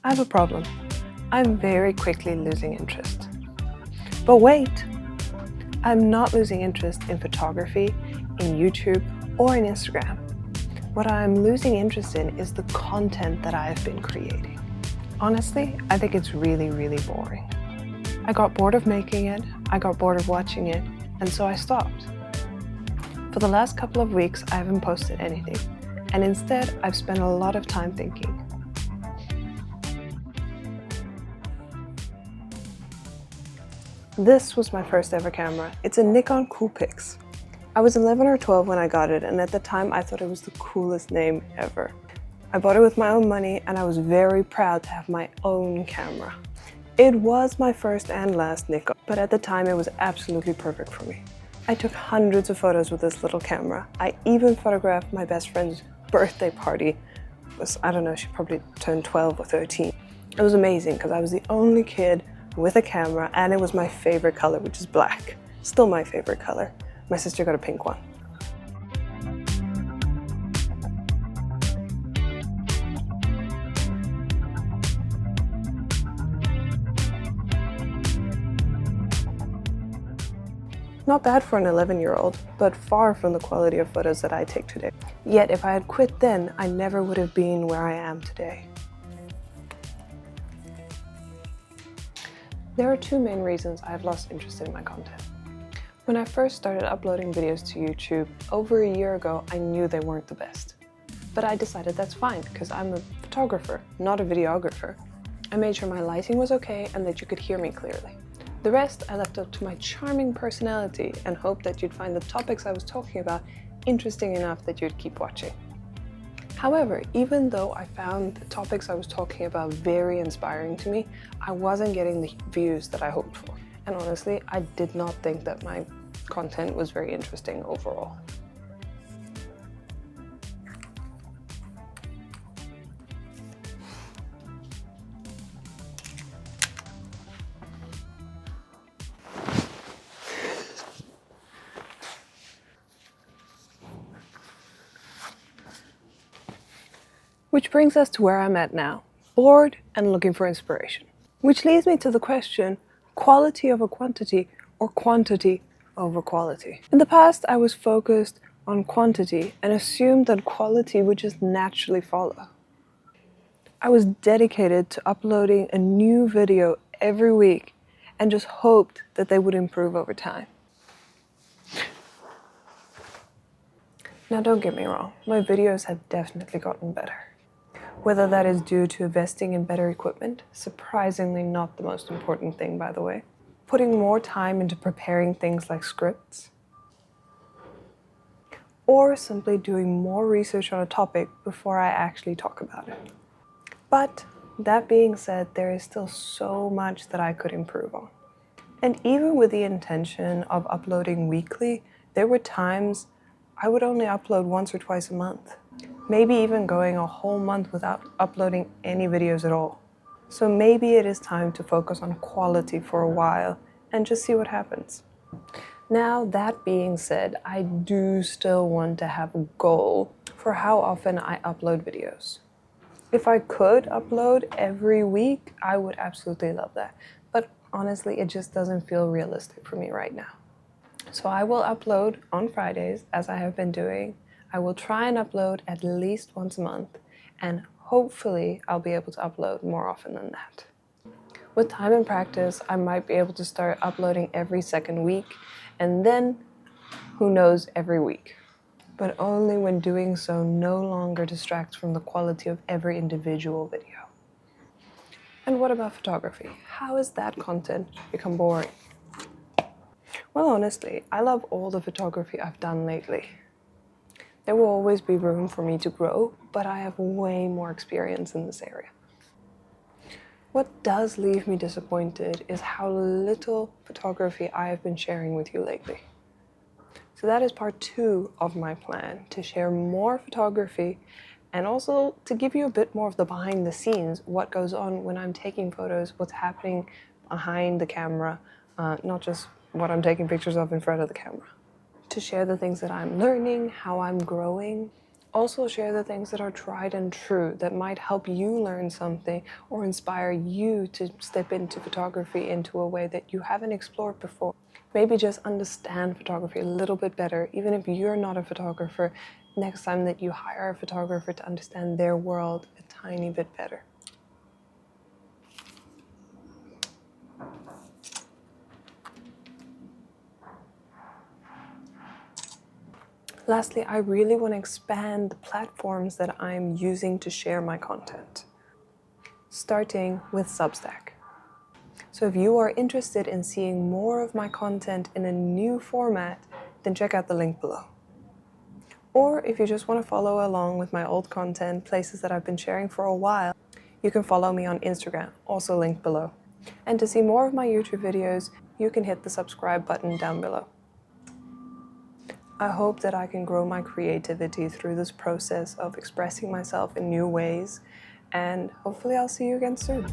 I have a problem. I'm very quickly losing interest. But wait, I'm not losing interest in photography, in YouTube, or in Instagram. What I'm losing interest in is the content that I have been creating. Honestly, I think it's really, really boring. I got bored of making it, I got bored of watching it, and so I stopped. For the last couple of weeks, I haven't posted anything, and instead, I've spent a lot of time thinking. This was my first ever camera. It's a Nikon Coolpix. I was 11 or 12 when I got it, and at the time I thought it was the coolest name ever. I bought it with my own money, and I was very proud to have my own camera. It was my first and last Nikon, but at the time it was absolutely perfect for me. I took hundreds of photos with this little camera. I even photographed my best friend's birthday party. I don't know, she probably turned 12 or 13. It was amazing because I was the only kid with a camera, and it was my favorite color, which is black. Still my favorite color. My sister got a pink one. Not bad for an 11-year-old, but far from the quality of photos that I take today. Yet if I had quit then, I never would have been where I am today. There are two main reasons I've lost interest in my content. When I first started uploading videos to YouTube over a year ago, I knew they weren't the best. But I decided that's fine because I'm a photographer, not a videographer. I made sure my lighting was okay and that you could hear me clearly. The rest I left up to my charming personality and hoped that you'd find the topics I was talking about interesting enough that you'd keep watching. However, even though I found the topics I was talking about very inspiring to me, I wasn't getting the views that I hoped for. And honestly, I did not think that my content was very interesting overall. Which brings us to where I'm at now, bored and looking for inspiration. Which leads me to the question, quality over quantity or quantity over quality. In the past, I was focused on quantity and assumed that quality would just naturally follow. I was dedicated to uploading a new video every week and just hoped that they would improve over time. Now don't get me wrong, my videos have definitely gotten better. Whether that is due to investing in better equipment, surprisingly not the most important thing by the way, putting more time into preparing things like scripts, or simply doing more research on a topic before I actually talk about it. But that being said, there is still so much that I could improve on. And even with the intention of uploading weekly, there were times I would only upload once or twice a month. Maybe even going a whole month without uploading any videos at all. So maybe it is time to focus on quality for a while and just see what happens. Now, that being said, I do still want to have a goal for how often I upload videos. If I could upload every week, I would absolutely love that. But honestly, it just doesn't feel realistic for me right now. So I will upload on Fridays, as I have been doing. I will try and upload at least once a month, and hopefully I'll be able to upload more often than that. With time and practice, I might be able to start uploading every second week, and then, who knows, every week. But only when doing so no longer distracts from the quality of every individual video. And what about photography? How has that content become boring? Well, honestly, I love all the photography I've done lately. There will always be room for me to grow, but I have way more experience in this area. What does leave me disappointed is how little photography I have been sharing with you lately. So that is part 2 of my plan, to share more photography and also to give you a bit more of the behind the scenes, what goes on when I'm taking photos, what's happening behind the camera, not just what I'm taking pictures of in front of the camera. To share the things that I'm learning, how I'm growing, Also share the things that are tried and true that might help you learn something or inspire you to step into photography into a way that you haven't explored before. Maybe just understand photography a little bit better, even if you're not a photographer, next time that you hire a photographer to understand their world a tiny bit better. Lastly, I really want to expand the platforms that I'm using to share my content, starting with Substack. So if you are interested in seeing more of my content in a new format, then check out the link below. Or if you just want to follow along with my old content, places that I've been sharing for a while, you can follow me on Instagram, also linked below. And to see more of my YouTube videos, you can hit the subscribe button down below. I hope that I can grow my creativity through this process of expressing myself in new ways, and hopefully I'll see you again soon.